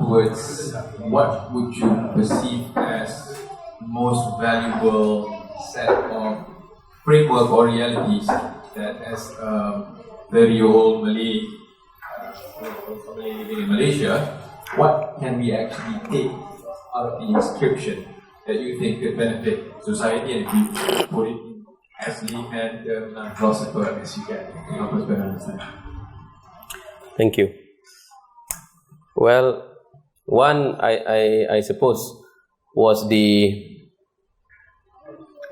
more towards what would you perceive as most valuable set of framework or realities that as a very old Malay living in Malaysia, what can we actually take out of the inscription that you think could benefit society, and if you put it in as layman and philosopher as you can help us better understand? Thank you. Well, one I suppose was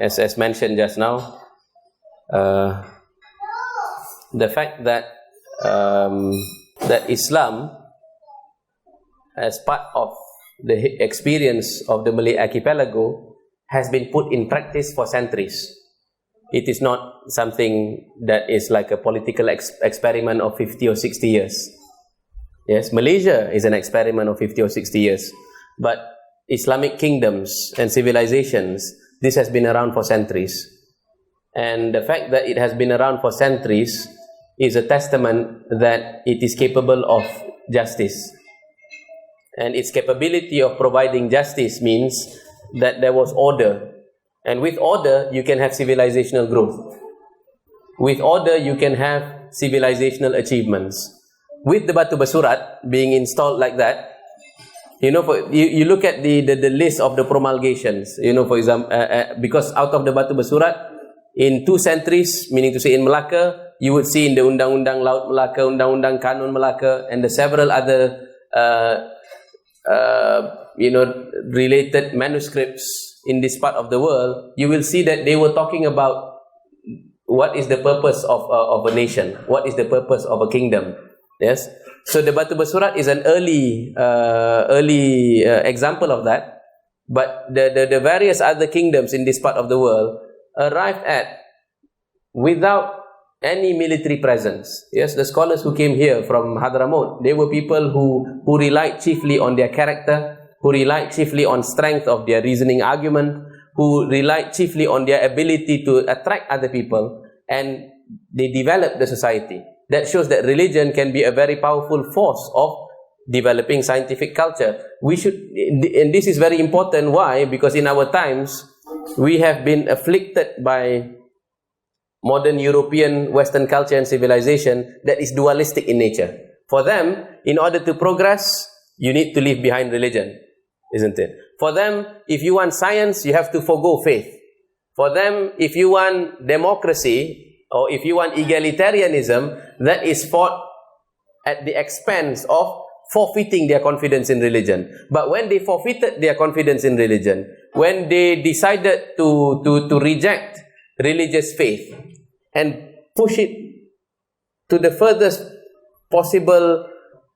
as mentioned just now, the fact that that Islam, as part of the experience of the Malay archipelago, has been put in practice for centuries. It is not something that is like a political experiment of 50 or 60 years. Yes, Malaysia is an experiment of 50 or 60 years. But Islamic kingdoms and civilizations, this has been around for centuries. And the fact that it has been around for centuries is a testament that it is capable of justice. And its capability of providing justice means that there was order. And with order, you can have civilizational growth. With order, you can have civilizational achievements. With the Batu Bersurat being installed like that, you know, you look at the list of the promulgations, you know, for example, because out of the Batu Bersurat, in 2 centuries, meaning to say in Melaka, you would see in the Undang-Undang Laut Melaka, Undang-Undang Kanun Melaka, and the several other related manuscripts in this part of the world, you will see that they were talking about what is the purpose of a nation, what is the purpose of a kingdom. Yes, so the Batu Bersurat is an early example of that. But the various other kingdoms in this part of the world arrived at without any military presence. Yes, the scholars who came here from Hadramaut, they were people who relied chiefly on their character, who relied chiefly on strength of their reasoning argument, who relied chiefly on their ability to attract other people, and they developed the society. That shows that religion can be a very powerful force of developing scientific culture. We should, and this is very important. Why? Because in our times, we have been afflicted by modern European Western culture and civilization that is dualistic in nature. For them, in order to progress, you need to leave behind religion, isn't it? For them, if you want science, you have to forgo faith. For them, if you want democracy, or if you want egalitarianism, that is fought at the expense of forfeiting their confidence in religion. But when they forfeited their confidence in religion, when they decided to reject religious faith and push it to the furthest possible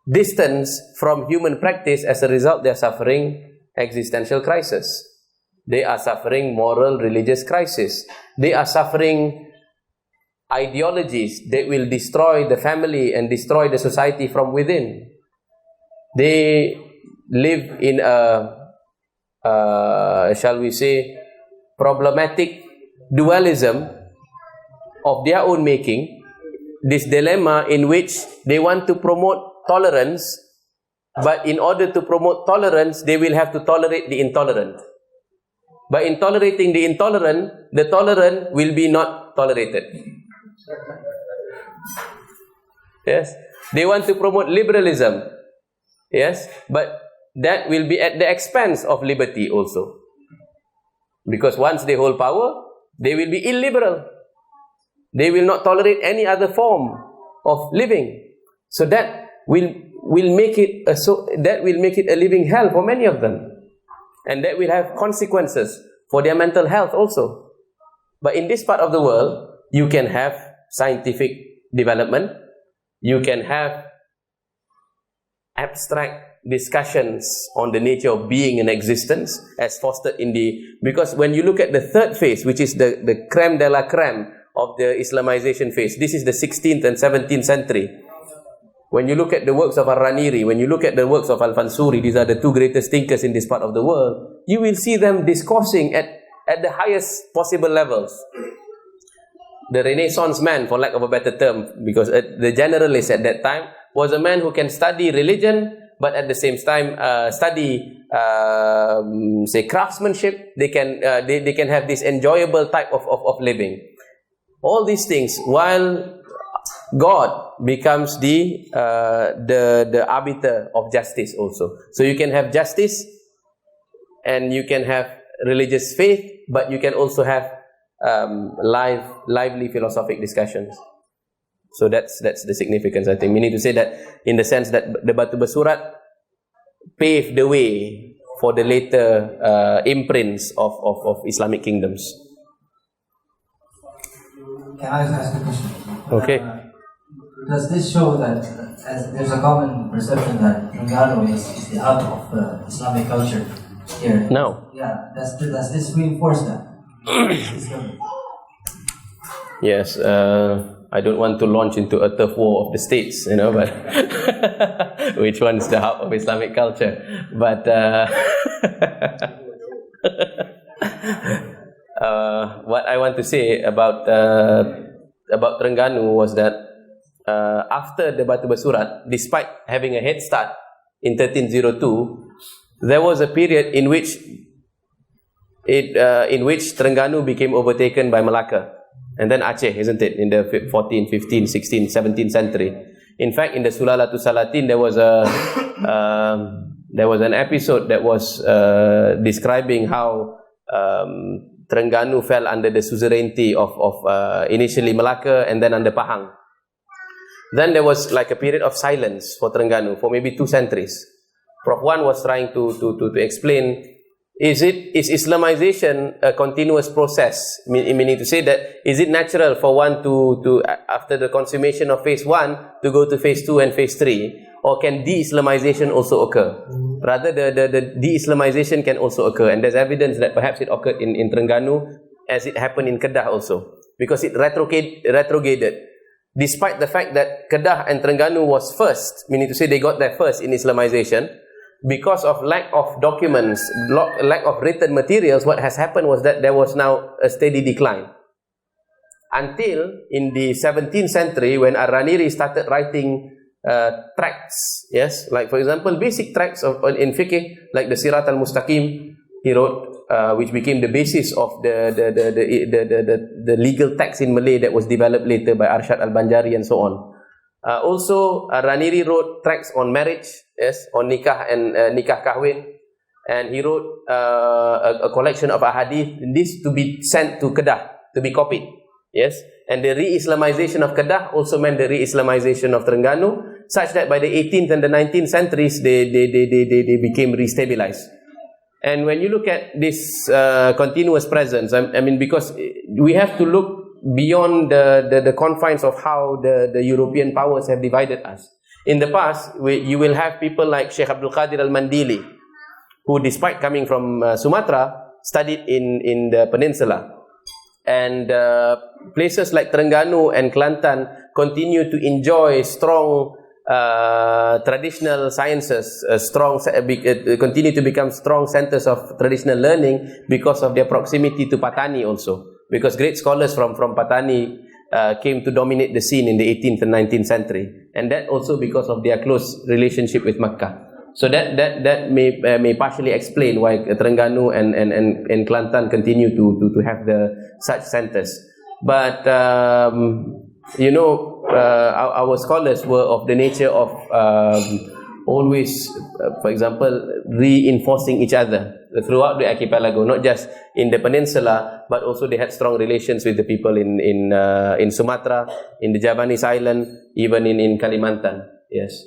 distance from human practice, as a result, they are suffering existential crisis. They are suffering moral, religious crisis. They are suffering ideologies that will destroy the family and destroy the society from within. They live in a, shall we say, problematic dualism of their own making, this dilemma in which they want to promote tolerance, but in order to promote tolerance, they will have to tolerate the intolerant. By in tolerating the intolerant, the tolerant will be not tolerated. Yes, they want to promote liberalism. Yes, but that will be at the expense of liberty also. Because once they hold power, they will be illiberal. They will not tolerate any other form of living. So that will make it a living hell for many of them. And that will have consequences for their mental health also. But in this part of the world, you can have scientific development, you can have abstract discussions on the nature of being and existence as fostered in because when you look at the third phase, which is the creme de la creme of the Islamization phase, this is the 16th and 17th century. When you look at the works of Al-Raniri, when you look at the works of Al-Fansuri, these are the 2 greatest thinkers in this part of the world, you will see them discoursing at the highest possible levels. The Renaissance man, for lack of a better term, because the generalist at that time was a man who can study religion, but at the same time study say craftsmanship. They can have this enjoyable type of living. All these things, while God becomes the arbiter of justice also. So you can have justice, and you can have religious faith, but you can also have lively philosophic discussions. So that's the significance, I think. Meaning to say that in the sense that the Batu Bersurat paved the way for the later imprints of Islamic kingdoms. Can I ask a question? Okay. Does this show that as there's a common perception that Terengganu is the hub of Islamic culture here? No. Yeah. Does this reinforce that? Yes. I don't want to launch into a turf war of the states, but which one is the hub of Islamic culture? But what I want to say about Terengganu was that after the Batu Bersurat, despite having a head start in 1302, there was a period in which Terengganu became overtaken by Malacca. And then Aceh, isn't it, in the 14th, 15th, 16th, 17th century. In fact, in the Sulalatu Salatin, there was an episode that was describing how Terengganu fell under the suzerainty of initially Malacca and then under Pahang. Then there was like a period of silence for Terengganu for maybe 2 centuries. Prof. Wan was trying to explain, is Islamization a continuous process? Meaning to say that, is it natural for one to after the consummation of phase 1 to go to phase 2 and phase 3? Or can de-Islamization also occur? Rather, the de-Islamization can also occur. And there's evidence that perhaps it occurred in Terengganu as it happened in Kedah also. Because it retrograded. Despite the fact that Kedah and Terengganu was first, meaning to say they got there first in Islamization, because of lack of documents, lack of written materials, what has happened was that there was now a steady decline. Until in the 17th century, when Ar-Raniri started writing tracts, yes, like for example, basic tracts in fiqh, like the Sirat al-Mustaqim, he wrote, which became the basis of the legal text in Malay that was developed later by Arshad al-Banjari and so on. Also, Raniri wrote tracts on marriage, yes, on nikah and nikah kahwin, and he wrote a collection of ahadith. This to be sent to Kedah to be copied, yes. And the re-Islamization of Kedah also meant the re-Islamization of Terengganu, such that by the 18th and the 19th centuries they became re-stabilized. And when you look at this continuous presence, I mean, because we have to look beyond the confines of how the European powers have divided us. In the past, you will have people like Sheikh Abdul Qadir Al-Mandili, who despite coming from Sumatra, studied in the peninsula. And places like Terengganu and Kelantan continue to enjoy strong traditional sciences, continue to become strong centers of traditional learning because of their proximity to Patani also. Because great scholars from Patani came to dominate the scene in the 18th and 19th century, and that also because of their close relationship with Makkah. So that may partially explain why Terengganu and Kelantan continue to have such centers. But our scholars were of the nature of always, for example, reinforcing each other throughout the archipelago, not just in the peninsula, but also they had strong relations with the people in Sumatra, in the Javanese island, even in Kalimantan. Yes.